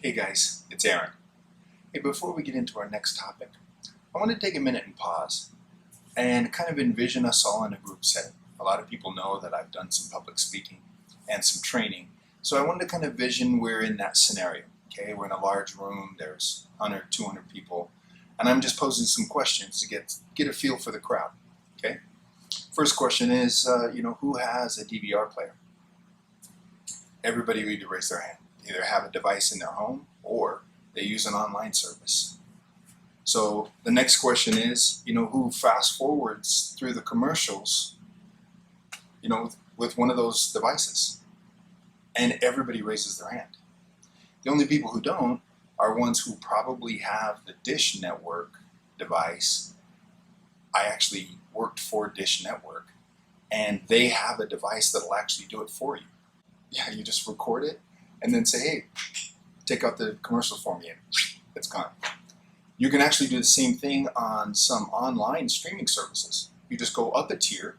Hey guys, it's Aaron. Hey, before we get into our next topic, I want to take a minute and pause and kind of envision us all in a group setting. A lot of people know that I've done some public speaking and some training, so I wanted to kind of vision we're in that scenario. Okay, we're in a large room, there's 100, 200 people, and I'm just posing some questions to get a feel for the crowd. Okay, first question is, who has a DVR player? Everybody need to raise their hand. They either have a device in their home or they use an online service. So the next question is, who fast forwards through the commercials, with one of those devices? And everybody raises their hand. The only people who don't are ones who probably have the Dish Network device. I actually worked for Dish Network, and they have a device that'll actually do it for you. Yeah, you just record it and then say, hey, take out the commercial for me, and it's gone. You can actually do the same thing on some online streaming services. You just go up a tier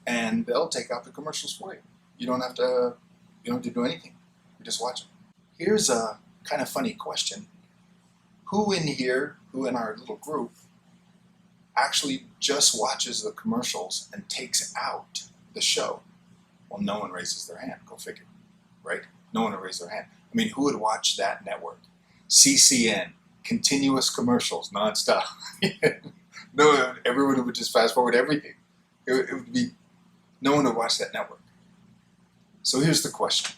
and they'll take out the commercials for you. You don't have to do anything. You just watch them. Here's a kind of funny question. Who in our little group actually just watches the commercials and takes out the show? Well, no one raises their hand. Go figure, right? No one would raise their hand. I mean, who would watch that network? CCN, continuous commercials, nonstop. No, everyone would just fast forward everything. It would be, no one would watch that network. So here's the question.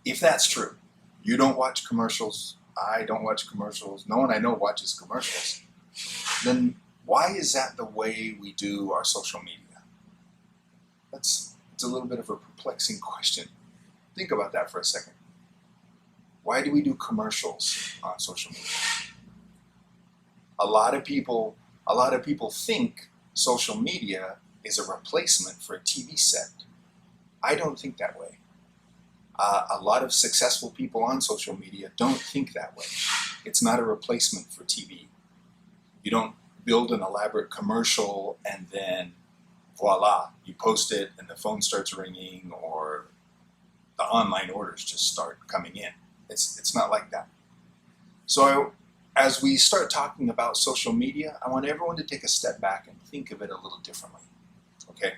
If that's true, you don't watch commercials, I don't watch commercials, no one I know watches commercials, then why is that the way we do our social media? It's a little bit of a perplexing question. Think about that for a second. Why do we do commercials on social media? A lot of people think social media is a replacement for a TV set. I don't think that way. A lot of successful people on social media don't think that way. It's not a replacement for TV. You don't build an elaborate commercial and then voila, you post it and the phone starts ringing or the online orders just start coming in. It's not like that. So as we start talking about social media, I want everyone to take a step back and think of it a little differently. Okay?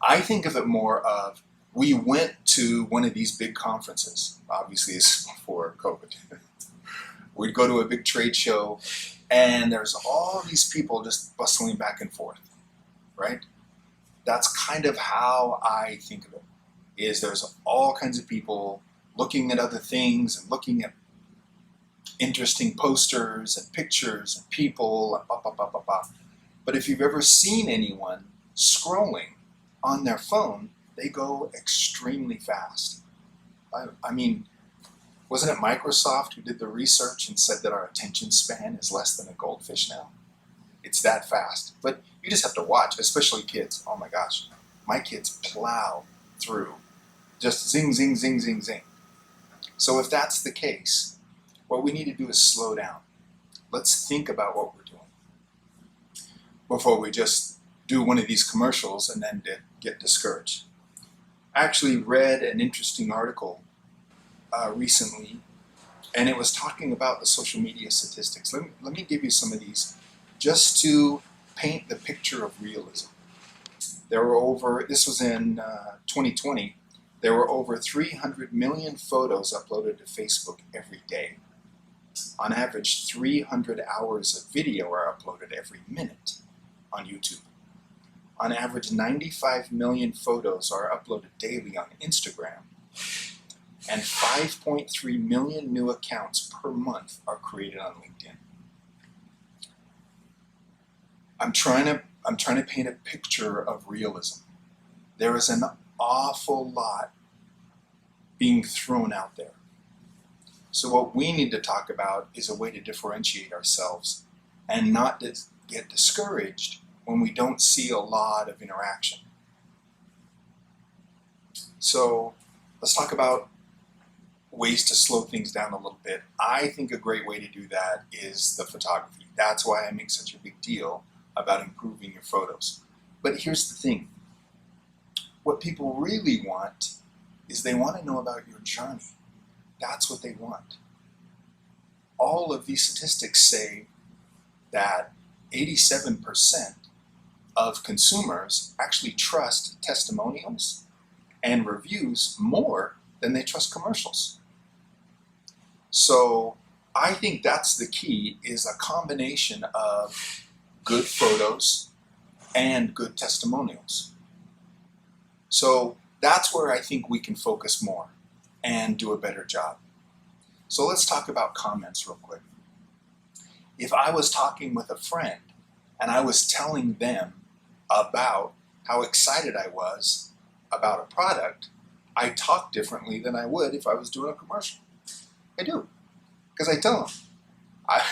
I think of it more of, we went to one of these big conferences. Obviously, this is before COVID. We'd go to a big trade show, and there's all these people just bustling back and forth, right? That's kind of how I think of it, is there's all kinds of people looking at other things and looking at interesting posters and pictures and people and blah, blah, blah, blah, blah. But if you've ever seen anyone scrolling on their phone, they go extremely fast. I mean, wasn't it Microsoft who did the research and said that our attention span is less than a goldfish now? It's that fast. But you just have to watch, especially kids. Oh my gosh, my kids plow through. Just zing, zing, zing, zing, zing. So if that's the case, what we need to do is slow down. Let's think about what we're doing before we just do one of these commercials and then get discouraged. I actually read an interesting article recently, and it was talking about the social media statistics. Let me give you some of these just to paint the picture of realism. This was in 2020, there were over 300 million photos uploaded to Facebook every day. On average, 300 hours of video are uploaded every minute on YouTube. On average, 95 million photos are uploaded daily on Instagram. And 5.3 million new accounts per month are created on LinkedIn. I'm trying to paint a picture of realism. There is an awful lot being thrown out there. So what we need to talk about is a way to differentiate ourselves and not get discouraged when we don't see a lot of interaction. So let's talk about ways to slow things down a little bit. I think a great way to do that is the photography. That's why I make such a big deal about improving your photos. But here's the thing. What people really want is they want to know about your journey. That's what they want. All of these statistics say that 87% of consumers actually trust testimonials and reviews more than they trust commercials. So I think that's the key, is a combination of good photos and good testimonials. So that's where I think we can focus more and do a better job. So let's talk about comments real quick. If I was talking with a friend and I was telling them about how excited I was about a product, I talk differently than I would if I was doing a commercial. I do. Because I tell them. I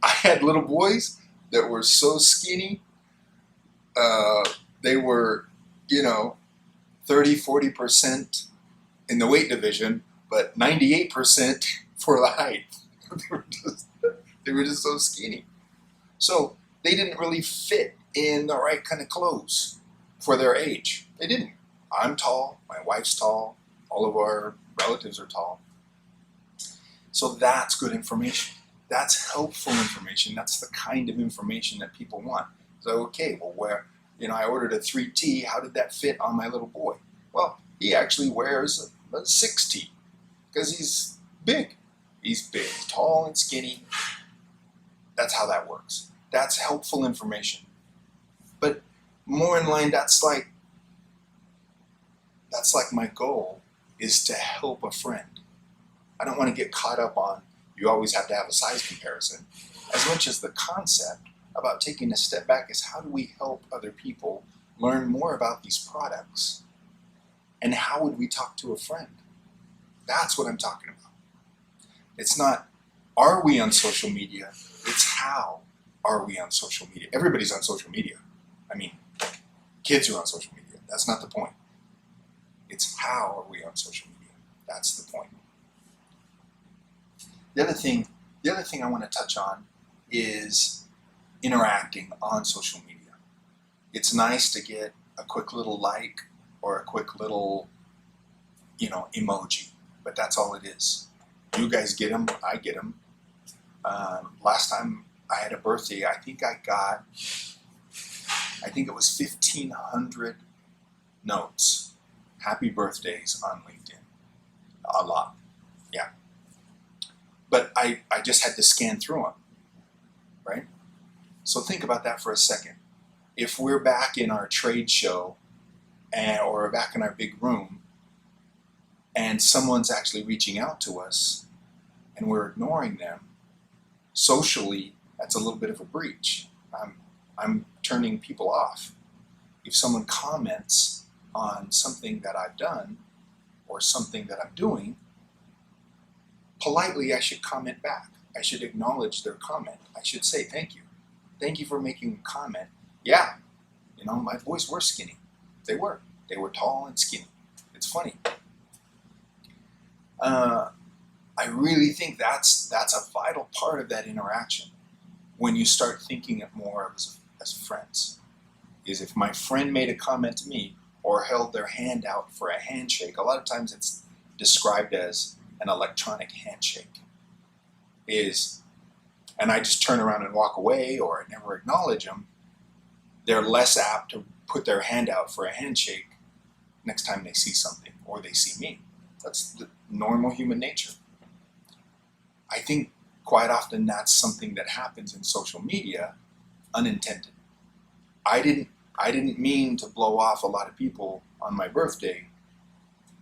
had little boys that were so skinny. They were, 30-40% in the weight division, but 98% for the height. They were just so skinny. So they didn't really fit in the right kind of clothes for their age. They didn't. I'm tall, my wife's tall, all of our relatives are tall. So that's good information. That's helpful information. That's the kind of information that people want. So, okay, well, I ordered a 3T. How did that fit on my little boy? Well, he actually wears a 6T because he's big. He's big, tall and skinny. That's how that works. That's helpful information. But more in line, that's like my goal, is to help a friend. I don't want to get caught up on you always have to have a size comparison. As much as the concept about taking a step back is, how do we help other people learn more about these products? And how would we talk to a friend? That's what I'm talking about. It's not, are we on social media? It's how are we on social media? Everybody's on social media. I mean, kids are on social media. That's not the point. It's how are we on social media? That's the point. The other thing I want to touch on is interacting on social media. It's nice to get a quick little like or a quick little, emoji, but that's all it is. You guys get them, I get them. Last time I had a birthday, I think it was 1,500 notes, happy birthdays on LinkedIn. A lot, yeah. But I just had to scan through them, right? So think about that for a second. If we're back in our trade show or back in our big room and someone's actually reaching out to us and we're ignoring them, socially, that's a little bit of a breach. I'm turning people off. If someone comments on something that I've done or something that I'm doing, politely I should comment back. I should acknowledge their comment. I should say thank you. Thank you for making a comment. Yeah, my boys were skinny. They were tall and skinny. It's funny. I really think that's a vital part of that interaction. When you start thinking it more as friends, is if my friend made a comment to me or held their hand out for a handshake, a lot of times it's described as an electronic handshake, and I just turn around and walk away or I never acknowledge them, they're less apt to put their hand out for a handshake next time they see something or they see me. That's the normal human nature. I think quite often that's something that happens in social media unintended. I didn't mean to blow off a lot of people on my birthday.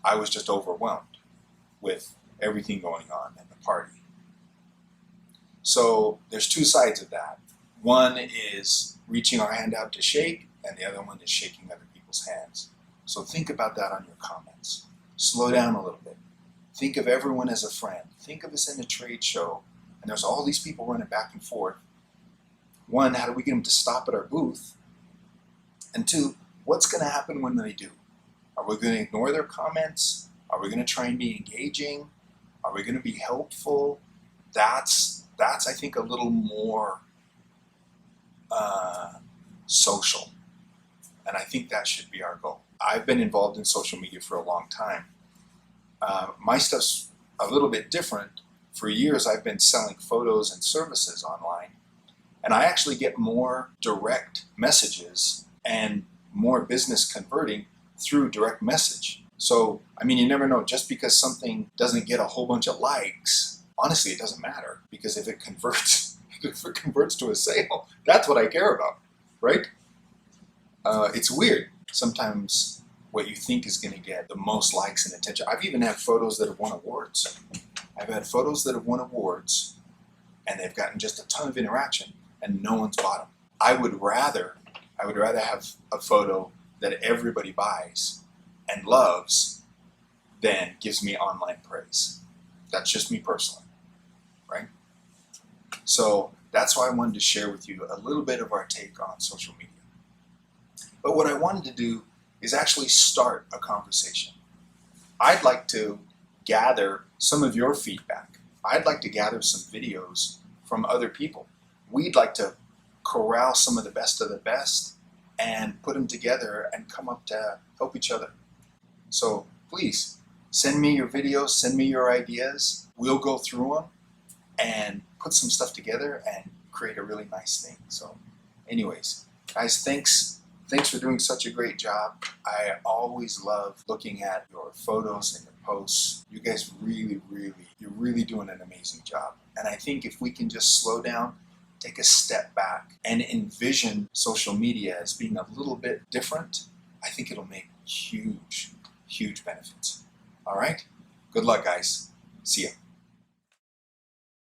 I was just overwhelmed with everything going on at the party. So there's two sides of that. One is reaching our hand out to shake, and the other one is shaking other people's hands. So think about that on your comments. Slow down a little bit. Think of everyone as a friend. Think of us in a trade show, and there's all these people running back and forth. One, how do we get them to stop at our booth? And two, what's going to happen when they do? Are we going to ignore their comments? Are we going to try and be engaging? Are we going to be helpful? That's I think a little more social, and I think that should be our goal. I've been involved in social media for a long time, My stuff's a little bit different. For years, I've been selling photos and services online, and I actually get more direct messages and more business converting through direct message. So, I mean, you never know. Just because something doesn't get a whole bunch of likes, honestly, it doesn't matter, because if it converts, if it converts to a sale, that's what I care about, right? It's weird. Sometimes what you think is going to get the most likes and attention. I've even had photos that have won awards. I've had photos that have won awards, and they've gotten just a ton of interaction, and no one's bought them. I would rather have a photo that everybody buys and loves than gives me online praise. That's just me personally, right? So that's why I wanted to share with you a little bit of our take on social media. But what I wanted to do is actually start a conversation. I'd like to gather some of your feedback. I'd like to gather some videos from other people. We'd like to corral some of the best and put them together and come up to help each other. So please send me your videos, send me your ideas. We'll go through them and put some stuff together and create a really nice thing. So anyways, guys, thanks for doing such a great job. I always love looking at your photos and your posts. You guys you're really doing an amazing job. And I think if we can just slow down, take a step back, and envision social media as being a little bit different, I think it'll make huge benefits. All right? Good luck, guys. See ya.